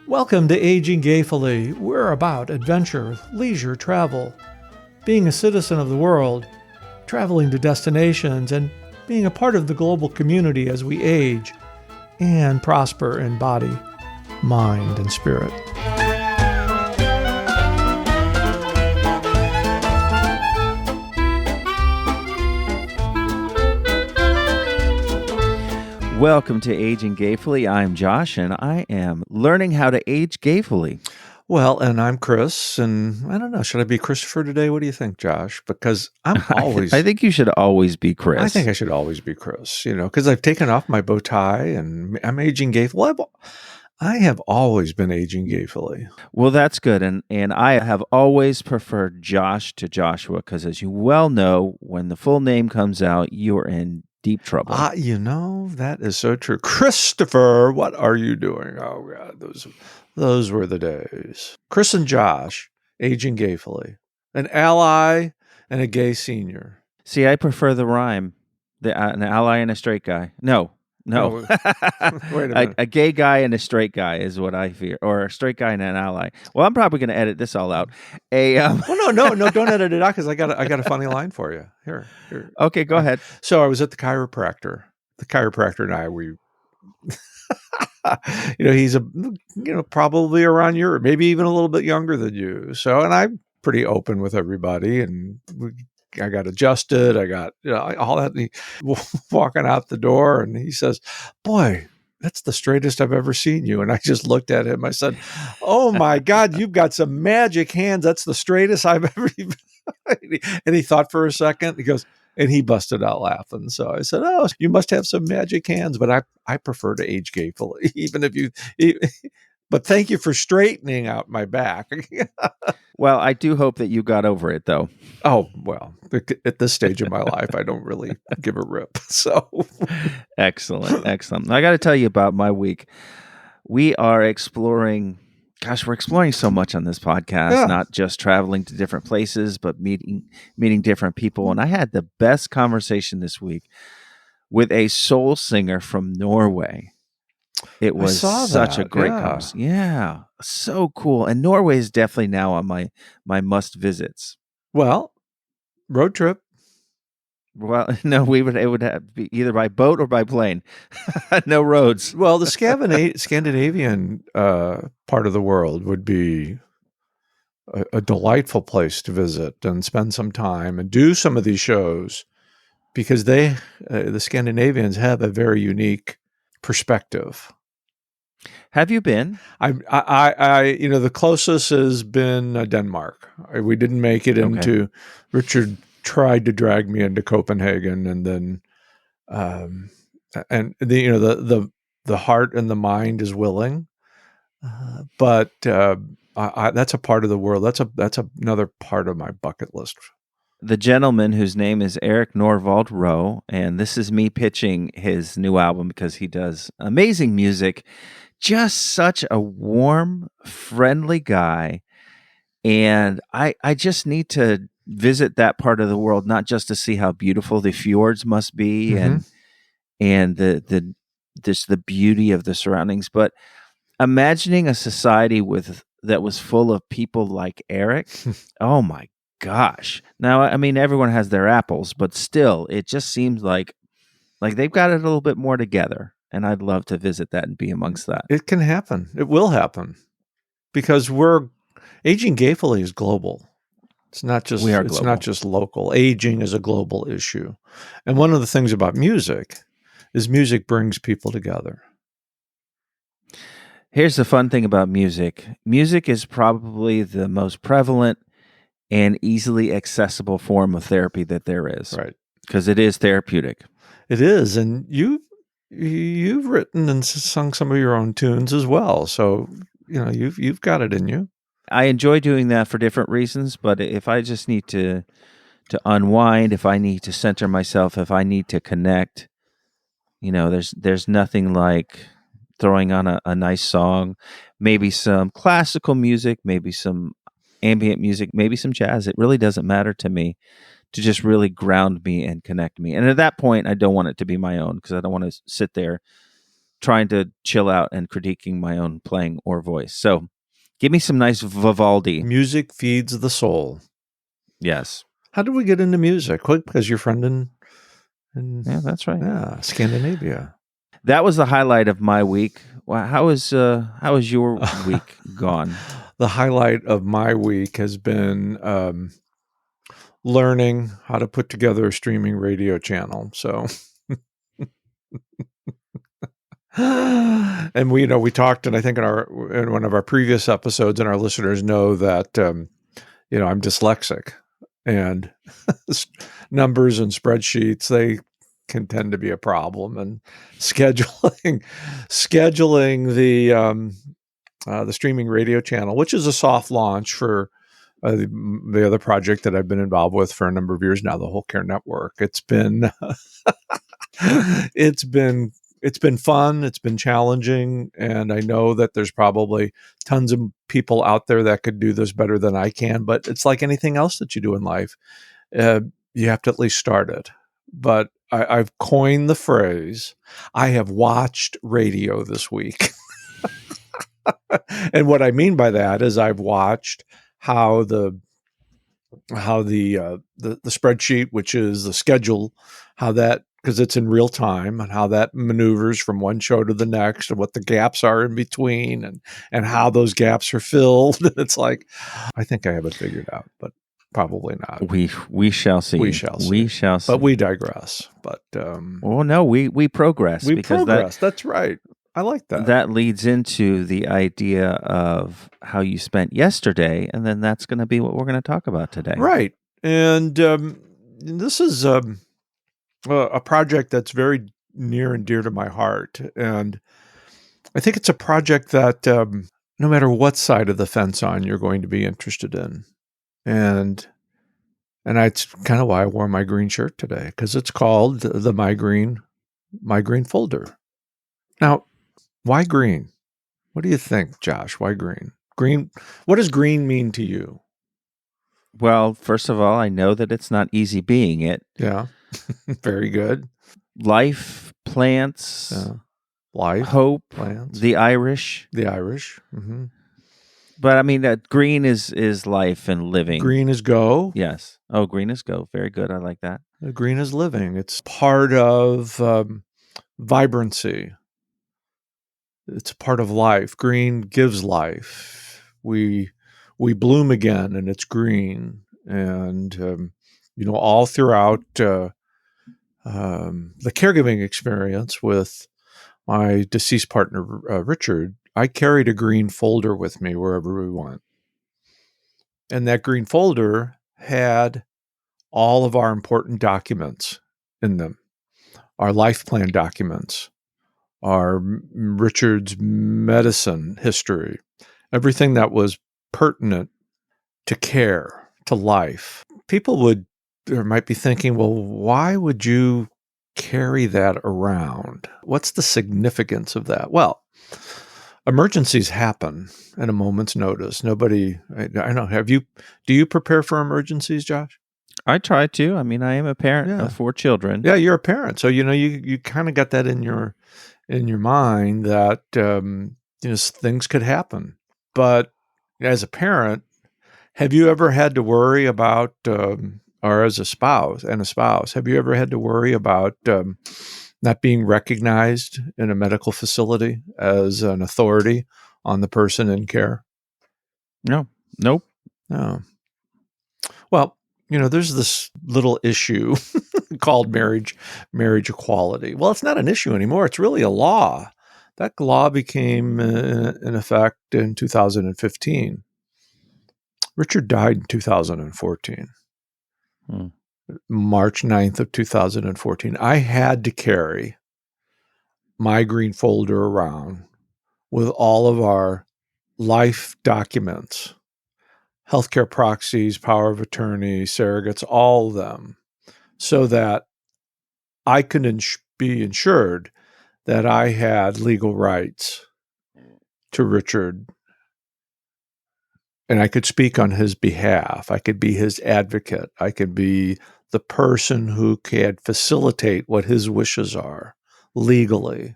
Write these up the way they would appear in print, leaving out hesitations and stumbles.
Welcome to Aging Gayfully. We're about adventure, leisure, travel, being a citizen of the world, traveling to destinations, and being a part of the global community as we age and prosper in body, mind, and spirit. Welcome to Aging Gayfully. I'm Josh, and I am learning how to age gayfully. Well, and I'm Chris, and I don't know, should I be Christopher today? What do you think, Josh? Because I'm always... I think you should always be Chris. I think I should always be Chris, because I've taken off my bow tie, and I'm aging gayfully. I have always been aging gayfully. Well, that's good, and I have always preferred Josh to Joshua, because as you well know, when the full name comes out, you're in deep trouble. That is so true. Christopher, what are you doing? Oh, God, those were the days. Chris and Josh, aging gayfully. An ally and a gay senior. See, I prefer the rhyme. An ally and a straight guy. No. Wait a minute. A gay guy and a straight guy is what I fear, or a straight guy and an ally. Well, I'm probably going to edit this all out. Well, no, don't edit it out because I got a funny line for you. Here. Okay, go ahead. So I was at the chiropractor. The chiropractor and I, he's probably around your, maybe even a little bit younger than you. So, and I'm pretty open with everybody, and I got adjusted. I got all that. And he walking out the door, and he says, "Boy, that's the straightest I've ever seen you." And I just looked at him. I said, "Oh my God, you've got some magic hands. That's the straightest I've ever." And he thought for a second. He goes, and he busted out laughing. So I said, "Oh, you must have some magic hands." But I prefer to age gayfully, even if you. But thank you for straightening out my back. Well, I do hope that you got over it, though. Oh, well, at this stage of my life, I don't really give a rip. So Excellent. I got to tell you about my week. We are exploring, we're exploring so much on this podcast, not just traveling to different places, but meeting different people. And I had the best conversation this week with a soul singer from Norway. It was such a great conversation. Yeah, so cool. And Norway is definitely now on my must visits. Well, road trip. Well, no, it would have to be either by boat or by plane. No roads. Well, the Scandinavian part of the world would be a delightful place to visit and spend some time and do some of these shows, because the Scandinavians have a very unique perspective. Have you been? I the closest has been Denmark. We didn't make it into. Richard tried to drag me into Copenhagen, and then, the heart and the mind is willing, but that's a part of the world. That's another part of my bucket list. The gentleman whose name is Eric Norvald Rowe, and this is me pitching his new album because he does amazing music. Just such a warm, friendly guy. And I just need to visit that part of the world, not just to see how beautiful the fjords must be and the beauty of the surroundings, but imagining a society that was full of people like Eric. Oh my gosh. Now, I mean, everyone has their apples, but still, it just seems like they've got it a little bit more together. And I'd love to visit that and be amongst that. It can happen. It will happen, because aging gayfully is global. It's not just not just local. Aging is a global issue. And one of the things about music is music brings people together. Here's the fun thing about music. Music is probably the most prevalent and easily accessible form of therapy that there is. Right. Because it is therapeutic. It is. And you've written and sung some of your own tunes as well. So, you've got it in you. I enjoy doing that for different reasons, but if I just need to unwind, if I need to center myself, if I need to connect, there's nothing like throwing on a nice song, maybe some classical music, maybe some ambient music, maybe some jazz. It really doesn't matter to me, to just really ground me and connect me. And at that point, I don't want it to be my own, because I don't want to sit there trying to chill out and critiquing my own playing or voice. So give me some nice Vivaldi. Music feeds the soul. Yes. How did we get into music? Quick, because your friend in Yeah, that's right. Scandinavia. That was the highlight of my week. How is your week gone? The highlight of my week has been learning how to put together a streaming radio channel. So, and we talked, and I think in one of our previous episodes, and our listeners know that I'm dyslexic, and numbers and spreadsheets, they can tend to be a problem, and scheduling the streaming radio channel, which is a soft launch for the other project that I've been involved with for a number of years now, the Whole Care Network. It's been it's been fun. It's been challenging, and I know that there's probably tons of people out there that could do this better than I can. But it's like anything else that you do in life. You have to at least start it. But I've coined the phrase, I have watched radio this week. And what I mean by that is I've watched how the spreadsheet, which is the schedule, how that, because it's in real time, and how that maneuvers from one show to the next, and what the gaps are in between, and how those gaps are filled. It's like, I think I have it figured out, but probably not. We shall see. We shall see. We shall see. But we digress. But well, no, we progress. We progress. That's right. I like that. That leads into the idea of how you spent yesterday, and then that's going to be what we're going to talk about today. Right. And this is a project that's very near and dear to my heart. And I think it's a project that no matter what side of the fence you're going to be interested in. And it's kind of why I wore my green shirt today, because it's called the My Green folder. Now, why green? What do you think, Josh? Why green? Green. What does green mean to you? Well, first of all, I know that it's not easy being it. Yeah. Very good. Life, plants, life, hope, plants, the Irish. Mm-hmm. But I mean, that green is life and living. Green is go. Yes. Oh, green is go. Very good. I like that. Green is living. It's part of vibrancy. It's part of life. Green gives life. We bloom again, and it's green. And all throughout the caregiving experience with my deceased partner, Richard, I carried a green folder with me wherever we went. And that green folder had all of our important documents in them, our life plan documents, our Richard's medicine history, everything that was pertinent to care, to life. People might be thinking, well, why would you carry that around? What's the significance of that? Well, emergencies happen at a moment's notice. I know, do you prepare for emergencies, Josh? I try to. I mean, I am a parent of 4 children. Yeah, you're a parent. So, you kind of got that in your mind that, things could happen. But as a parent, have you ever had to worry about, or as a spouse, have you ever had to worry about not being recognized in a medical facility as an authority on the person in care? No. Nope. No. Well, there's this little issue called marriage equality. Well, it's not an issue anymore. It's really a law. That law became in effect in 2015. Richard died in 2014. March 9th of 2014. I had to carry my green folder around with all of our life documents, healthcare proxies, power of attorney, surrogates, all of them, so that I could be ensured that I had legal rights to Richard, and I could speak on his behalf. I could be his advocate. I could be the person who can facilitate what his wishes are legally.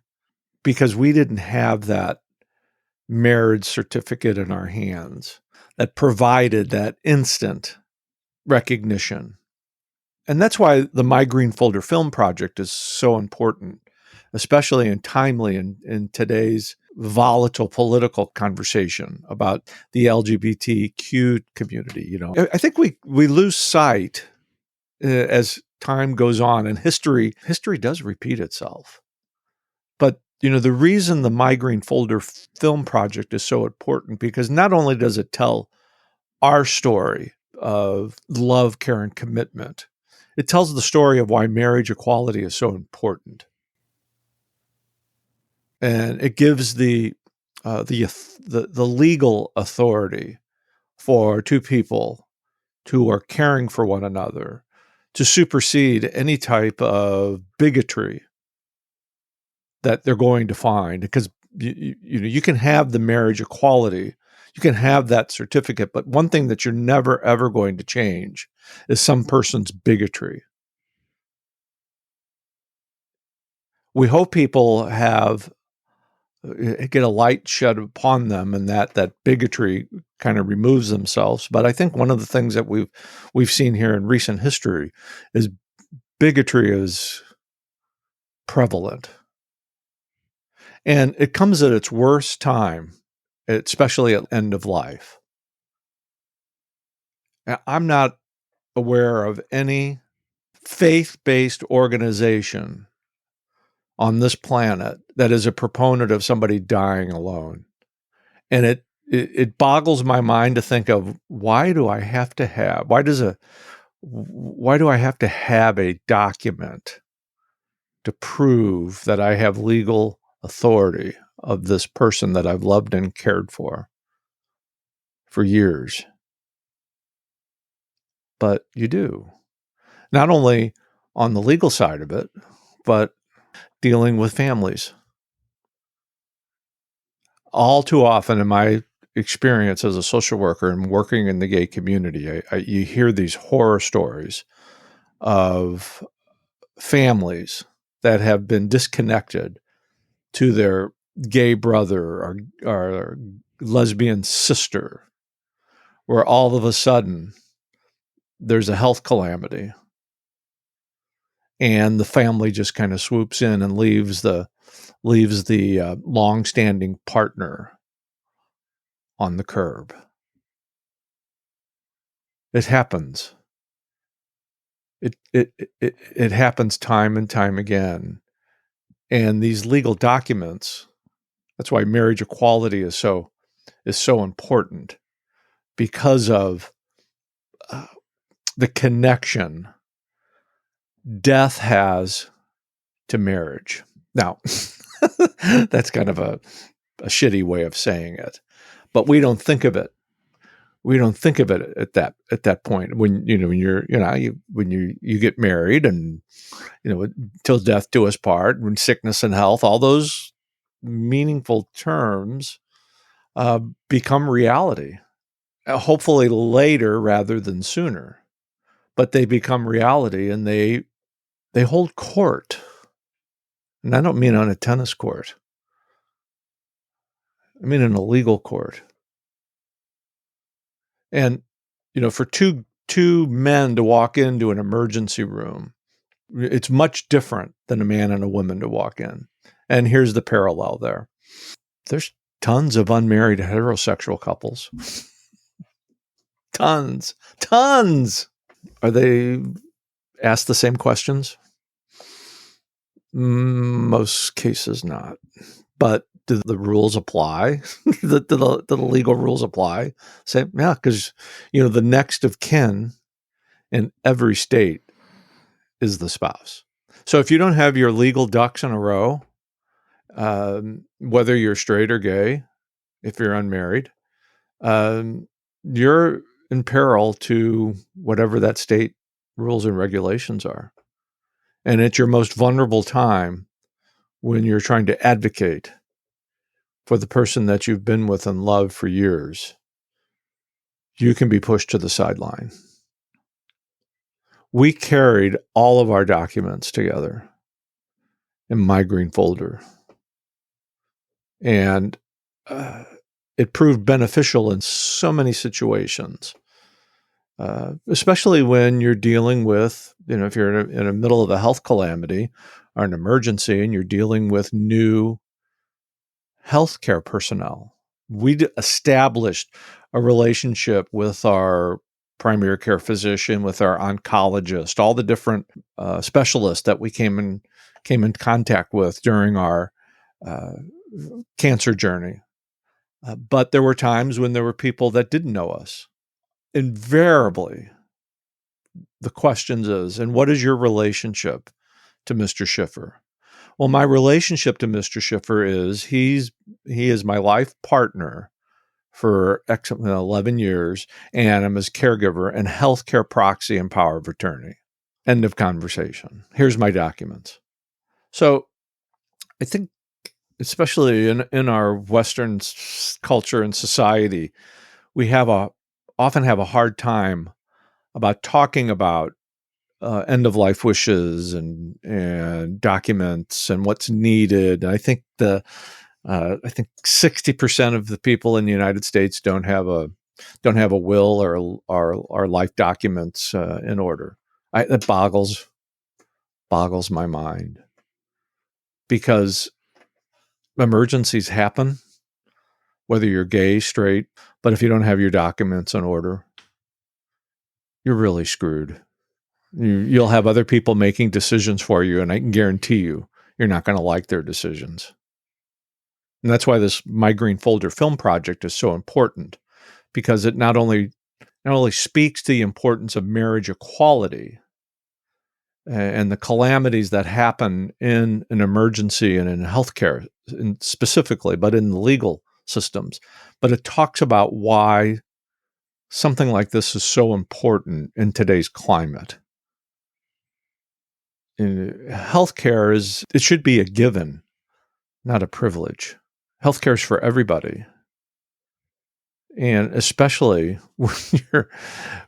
because we didn't have that marriage certificate in our hands that provided that instant recognition. And that's why the My Green Folder Film Project is so important, especially and timely in today's volatile political conversation about the LGBTQ community. I think we lose sight as time goes on, and history does repeat itself. But the reason the My Green Folder Film Project is so important, because not only does it tell our story of love, care, and commitment, it tells the story of why marriage equality is so important, and it gives the legal authority for two people who are caring for one another to supersede any type of bigotry that they're going to find. Because you can have the marriage equality, you can have that certificate, but one thing that you're never ever going to change is some person's bigotry. We hope people get a light shed upon them, and that bigotry kind of removes themselves. But I think one of the things that we've seen here in recent history is bigotry is prevalent, and it comes at its worst time, especially at the end of life. I'm not aware of any faith-based organization on this planet that is a proponent of somebody dying alone. And it boggles my mind to think of, why do I have to have a document to prove that I have legal authority of this person that I've loved and cared for years? But you do. Not only on the legal side of it, but dealing with families. All too often in my experience as a social worker and working in the gay community, you hear these horror stories of families that have been disconnected to their gay brother or lesbian sister, where all of a sudden there's a health calamity and the family just kind of swoops in and leaves the long-standing partner on the curb. It happens. It happens time and time again. And these legal documents, that's why marriage equality is so important, because of the connection death has to marriage. Now, that's kind of a shitty way of saying it, but we don't think of it. We don't think of it at that point when you get married, and till death do us part, when sickness and health, all those meaningful terms become reality. Hopefully later rather than sooner, but they become reality, and they hold court. And I don't mean on a tennis court. I mean in a legal court. And for two men to walk into an emergency room, it's much different than a man and a woman to walk in. And here's the parallel there. There's tons of unmarried heterosexual couples. Tons. Are they asked the same questions? Most cases not. But do the rules apply? do the legal rules apply? Say, yeah, because the next of kin in every state is the spouse. So if you don't have your legal ducks in a row, whether you're straight or gay, if you're unmarried, you're in peril to whatever that state rules and regulations are. And it's your most vulnerable time when you're trying to advocate for the person that you've been with and loved for years. You can be pushed to the sideline. We carried all of our documents together in my green folder. And it proved beneficial in so many situations, especially when you're dealing with, if you're in the middle of a health calamity or an emergency and you're dealing with new healthcare personnel. We established a relationship with our primary care physician, with our oncologist, all the different specialists that we came in contact with during our uh, cancer journey. But there were times when there were people that didn't know us. Invariably, the question is, and what is your relationship to Mr. Schiffer? Well, my relationship to Mr. Schiffer is he is my life partner for 11 years, and I'm his caregiver and healthcare proxy and power of attorney. End of conversation. Here's my documents. So I think, especially in our Western culture and society, we often have a hard time about talking about end of life wishes and documents and what's needed. And I think 60% of the people in the United States don't have a will or life documents in order. That boggles my mind, because emergencies happen, whether you're gay, straight, but if you don't have your documents in order, you're really screwed. You'll have other people making decisions for you, and I can guarantee you're not going to like their decisions. And that's why this My Green Folder film project is so important, because it not only speaks to the importance of marriage equality and the calamities that happen in an emergency and in healthcare specifically, but in the legal systems, but it talks about why something like this is so important in today's climate. Healthcare it should be a given, not a privilege. Healthcare is for everybody. And especially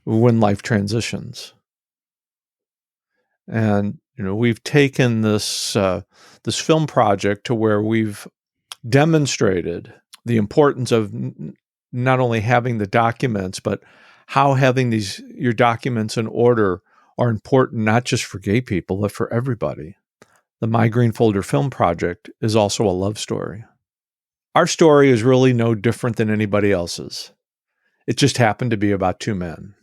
when life transitions. And we've taken this film project to where we've demonstrated the importance of not only having the documents, but how having your documents in order are important, not just for gay people, but for everybody. The My Green Folder film project is also a love story. Our story is really no different than anybody else's. It just happened to be about two men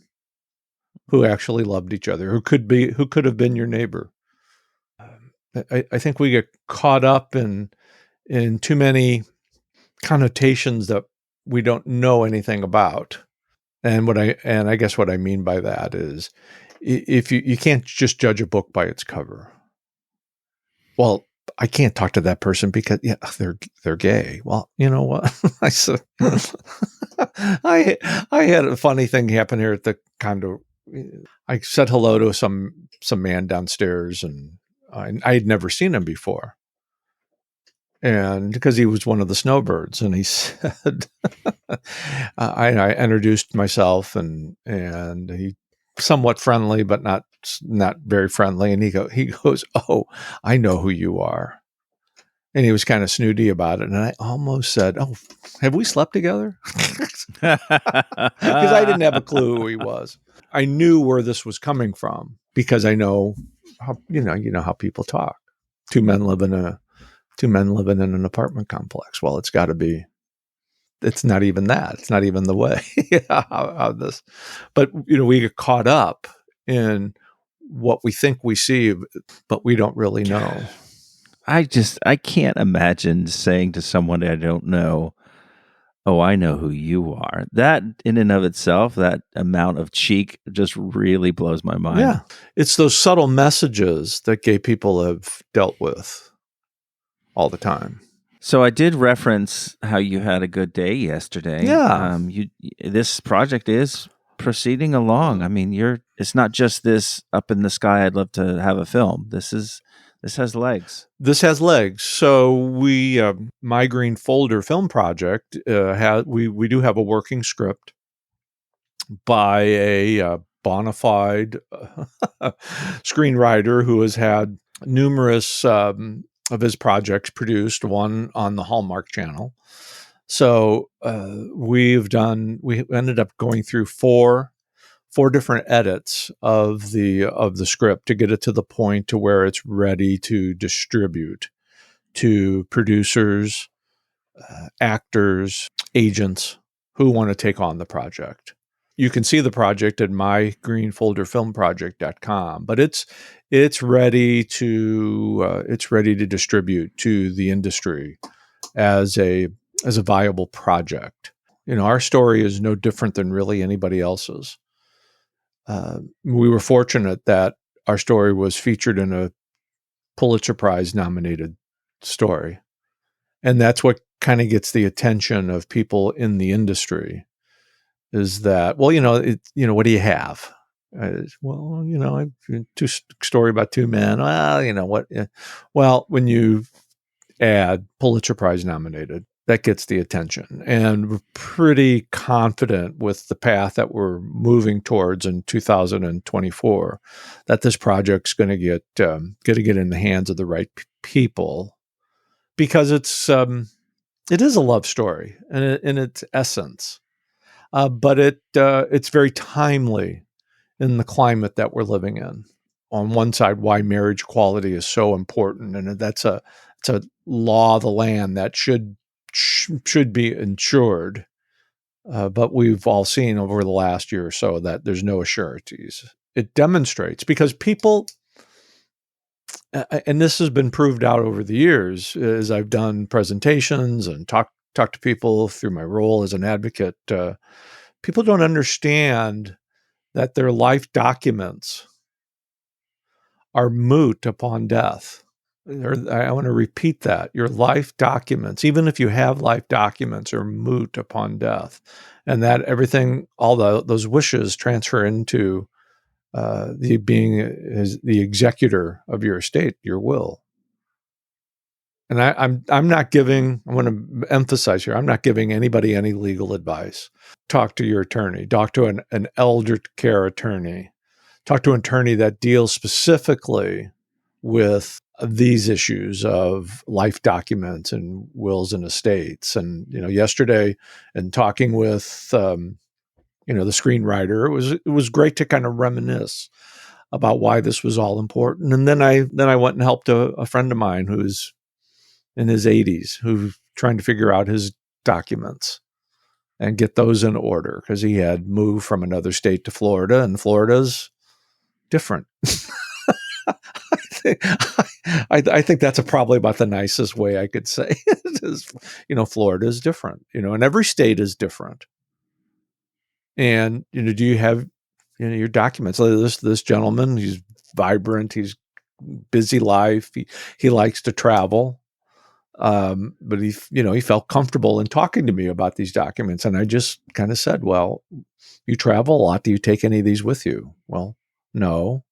who actually loved each other, who could have been your neighbor. I think we get caught up in too many connotations that we don't know anything about. And I guess what I mean by that is, if you can't just judge a book by its cover. Well, I can't talk to that person because they're gay. Well, you know what? I said I had a funny thing happen here at the condo. I said hello to some man downstairs, and I had never seen him before, and because he was one of the snowbirds, and he said, I introduced myself, and he somewhat friendly, but not very friendly, and he goes, "Oh, I know who you are." And he was kind of snooty about it. And I almost said, "Oh, have we slept together?" Because I didn't have a clue who he was. I knew where this was coming from because I know how how people talk. Two men living in an apartment complex. Well, it's got to be. It's not even that. It's not even the way how this. But we get caught up in what we think we see, but we don't really know. I can't imagine saying to someone I don't know, "Oh, I know who you are." That in and of itself, that amount of cheek just really blows my mind. Yeah. It's those subtle messages that gay people have dealt with all the time. So I did reference how you had a good day yesterday. Yeah. This project is proceeding along. I mean, it's not just this up in the sky, I'd love to have a film. This has legs. This has legs. So My Green Folder film project, we do have a working script by a bona fide screenwriter who has had numerous of his projects produced, one on the Hallmark Channel. So we ended up going through four different edits of the script to get it to the point to where it's ready to distribute to producers, actors, agents who want to take on the project. You can see the project at mygreenfolderfilmproject.com, but it's ready to distribute to the industry as a viable project. Our story is no different than really anybody else's. We were fortunate that our story was featured in a Pulitzer Prize nominated story. And that's what kind of gets the attention of people in the industry is that, well, what do you have? Story about two men. Well, what? Well, when you add Pulitzer Prize nominated, that gets the attention. And we're pretty confident with the path that we're moving towards in 2024 that this project's going to get in the hands of the right people, because it is a love story in its essence, but it's very timely in the climate that we're living in. On one side, why marriage equality is so important, and it's a law of the land that should be ensured. But we've all seen over the last year or so that there's no assurances. It demonstrates because people, and this has been proved out over the years as I've done presentations and talk to people through my role as an advocate. People don't understand that their life documents are moot upon death. I want to repeat that. Your life documents, even if you have life documents, are moot upon death. And that everything, all those wishes transfer into the executor of your estate, your will. And I'm not giving, I want to emphasize here, I'm not giving anybody any legal advice. Talk to your attorney, talk to an elder care attorney, talk to an attorney that deals specifically with these issues of life documents and wills and estates. And, yesterday and talking with, the screenwriter, it was great to kind of reminisce about why this was all important. And then I went and helped a friend of mine who's in his 80s, who's trying to figure out his documents and get those in order because he had moved from another state to Florida, and Florida's different. I think that's probably about the nicest way I could say it is, Florida is different, and every state is different. And, do you have, your documents? This gentleman, he's vibrant, he's busy life. He likes to travel. But he felt comfortable in talking to me about these documents. And I just kind of said, well, you travel a lot. Do you take any of these with you? Well, no.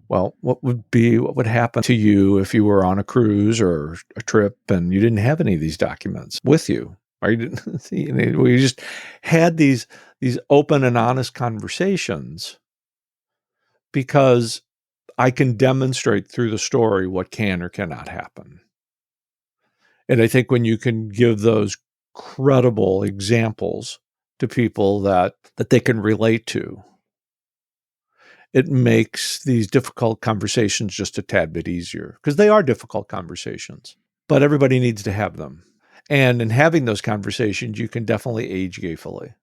Well, what would happen to you if you were on a cruise or a trip and you didn't have any of these documents with you? Or you didn't see, we just had these open and honest conversations because I can demonstrate through the story what can or cannot happen. And I think when you can give those credible examples to people that they can relate to, it makes these difficult conversations just a tad bit easier, because they are difficult conversations, but everybody needs to have them. And in having those conversations, you can definitely age gayfully.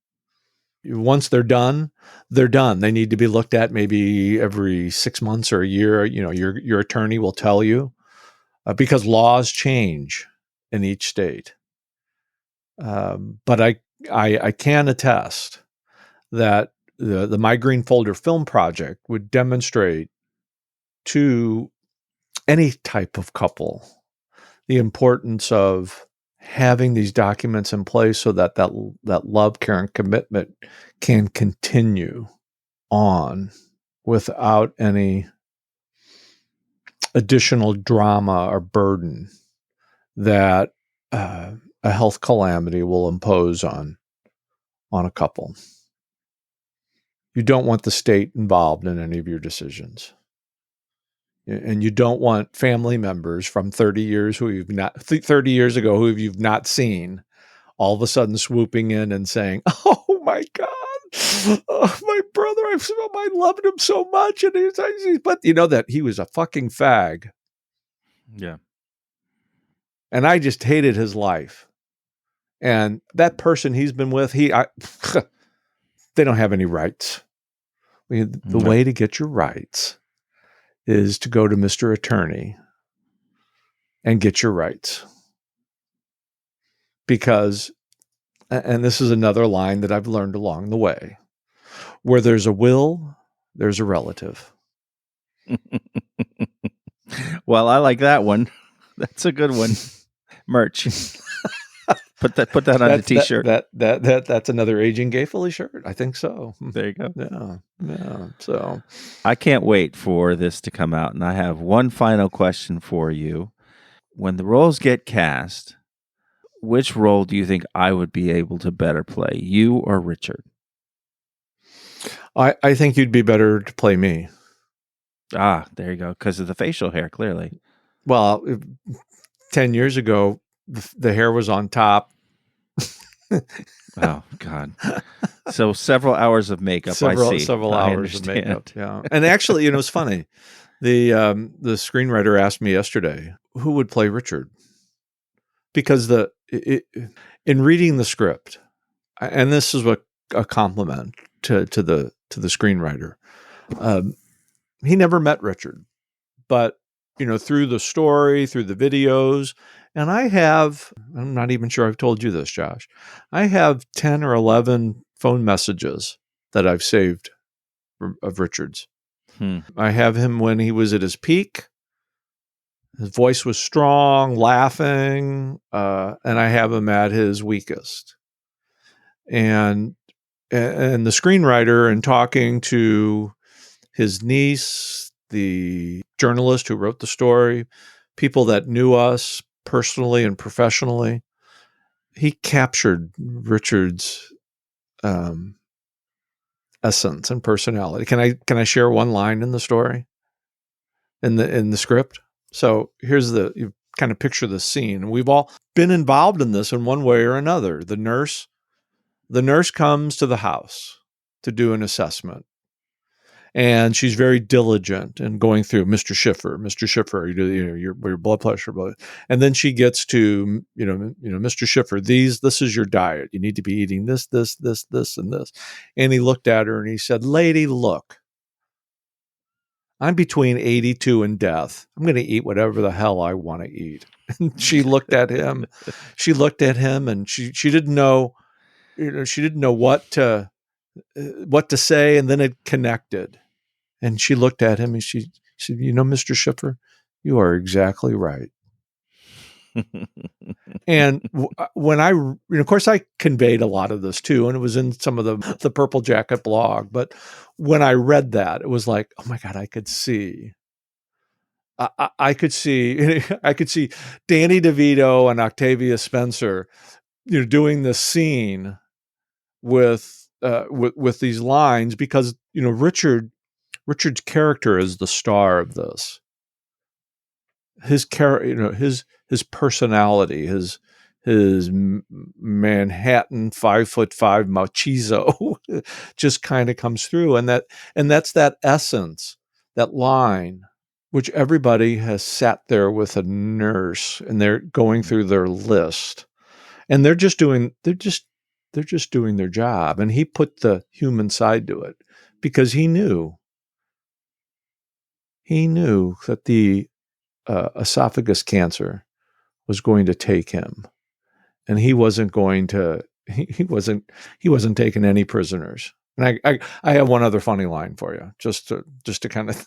Once they're done, they're done. They need to be looked at maybe every 6 months or a year. Your attorney will tell you, because laws change in each state. But I can attest that the My Green Folder Film Project would demonstrate to any type of couple the importance of having these documents in place so that love, care, and commitment can continue on without any additional drama or burden that a health calamity will impose on a couple. You don't want the state involved in any of your decisions. and you don't want family members from 30 years who you've not 30 years ago who you've not seen all of a sudden swooping in and saying, "Oh my God, oh, my brother, I loved him so much," and but you know that he was a fucking fag, Yeah. and I just hated his life. And that person he's been with, they don't have any rights. I mean, the Nope. way to get your rights is to go to Mr. Attorney and get your rights. Because, and this is another line that I've learned along the way, where there's a will, there's a relative. Well, I like that one. That's a good one. Merch. Put that on the t-shirt. That's another Aging Gayfully shirt. I think so. There you go. Yeah. So I can't wait for this to come out. And I have one final question for you. When the roles get cast, which role do you think I would be able to better play, you or Richard? I think you'd be better to play me. Ah, there you go. Because of the facial hair, clearly. Well, 10 years ago, the hair was on top. Oh, God. So several hours of makeup, Several I hours of understand. makeup. Yeah. And actually, it's funny. The screenwriter asked me yesterday, who would play Richard? Because in reading the script, and this is a compliment to the screenwriter, he never met Richard, but through the story, through the videos, and I'm not even sure I've told you this, Josh, I have 10 or 11 phone messages that I've saved of Richard's. I have him when he was at his peak. His voice was strong, laughing, and I have him at his weakest. And the screenwriter, and talking to his niece, the journalist who wrote the story, people that knew us personally and professionally, he captured Richard's essence and personality. Can I share one line in the story, in the script? So you kind of picture the scene. We've all been involved in this in one way or another. The nurse comes to the house to do an assessment, and she's very diligent in going through Mr. Schiffer, you do your blood pressure, and then she gets to Mr. Schiffer, this is your diet. You need to be eating this, and this. And he looked at her and he said, "Lady, look, I'm between 82 and death. I'm going to eat whatever the hell I want to eat." And she looked at him. And she didn't know, she didn't know what to say, and then it connected. And she looked at him and she said, "Mr. Schiffer, you are exactly right." And when of course, I conveyed a lot of this too, and it was in some of the Purple Jacket blog. But when I read that, it was like, oh my God, I could see. I could see, I could see Danny DeVito and Octavia Spencer, doing this scene with these lines, because Richard's character is the star of this. His character, his personality, his Manhattan 5'5" machizo just kind of comes through, and that's that essence, that line, which everybody has sat there with a nurse and they're going through their list, and they're just doing their job, and he put the human side to it because he knew that the esophagus cancer was going to take him, and he wasn't taking any prisoners. And I have one other funny line for you, just to kind of.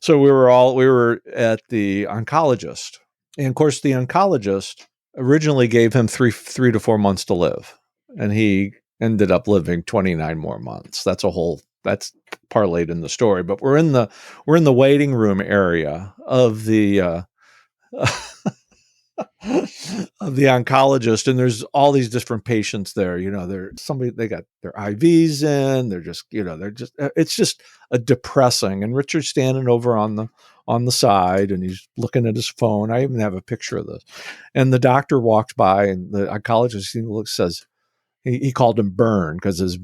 So we were at the oncologist, and of course the oncologist originally gave him three to 4 months to live, and he ended up living 29 more months. That's parlayed in the story, but we're in the waiting room area of the of the oncologist, and there's all these different patients there. They got their IVs in. It's just a depressing. And Richard's standing over on the side, and he's looking at his phone. I even have a picture of this. And the doctor walks by, and the oncologist says, he called him Bern because his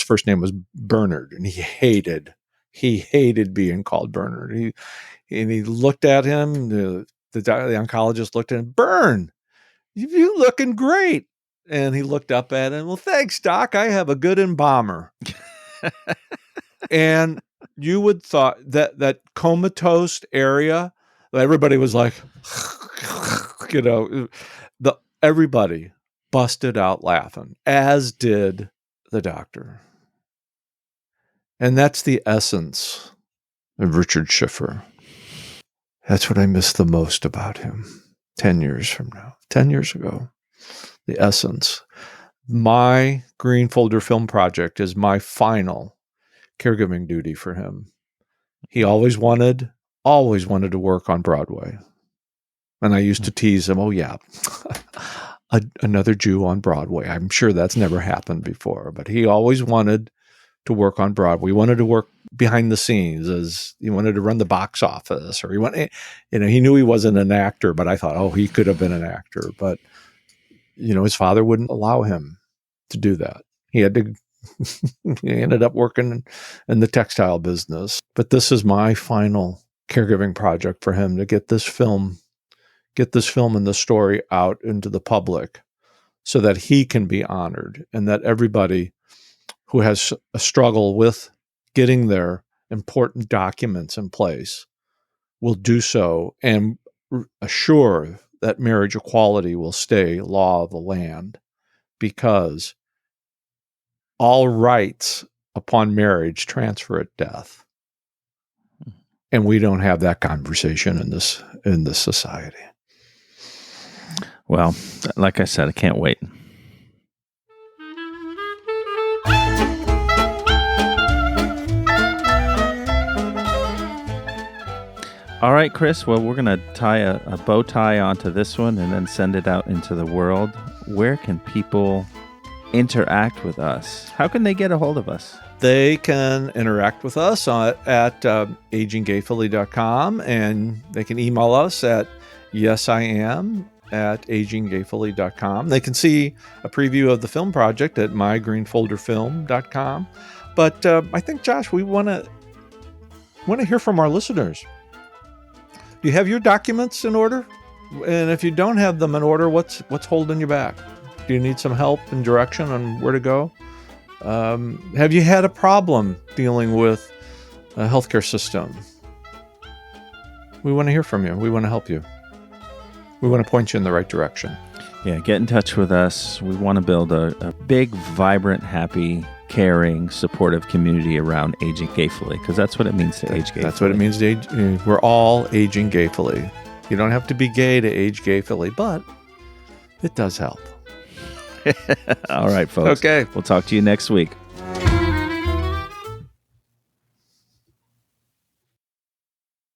first name was Bernard, and he hated being called Bernard. He looked at him. The oncologist looked at him. Bern, you looking great. And he looked up at him. Well, thanks, Doc. I have a good embalmer. And you would thought that comatose area, everybody was like, everybody busted out laughing, as did the doctor. And that's the essence of Richard Schiffer. That's what I miss the most about him 10 years from now, 10 years ago. The essence. My Green Folder Film Project is my final caregiving duty for him. He always wanted to work on Broadway. And I used to tease him, oh yeah, another Jew on Broadway. I'm sure that's never happened before, but he always wanted to work on Broadway. He wanted to work behind the scenes, as he wanted to run the box office, or he knew he wasn't an actor, but I thought, oh, he could have been an actor. But, his father wouldn't allow him to do that. He ended up working in the textile business. But this is my final caregiving project for him, to get this film and the story out into the public so that he can be honored, and that everybody who has a struggle with getting their important documents in place will do so, and assure that marriage equality will stay law of the land, because all rights upon marriage transfer at death. And we don't have that conversation in this society. Well, like I said, I can't wait. All right, Chris. Well, we're going to tie a bow tie onto this one and then send it out into the world. Where can people interact with us? How can they get a hold of us? They can interact with us at AgingGayfully.com, and they can email us at yesiam@AgingGayfully.com. They can see a preview of the film project at mygreenfolderfilm.com. But I think, Josh, we want to hear from our listeners. Do you have your documents in order? And if you don't have them in order, what's holding you back? Do you need some help and direction on where to go? Have you had a problem dealing with a healthcare system? We want to hear from you. We want to help you. We want to point you in the right direction. Yeah, get in touch with us. We want to build a big, vibrant, happy, caring, supportive community around Aging Gayfully, because that's what it means to age gayfully. That's what it means to age. We're all aging gayfully. You don't have to be gay to age gayfully, but it does help. All right, folks. Okay. We'll talk to you next week.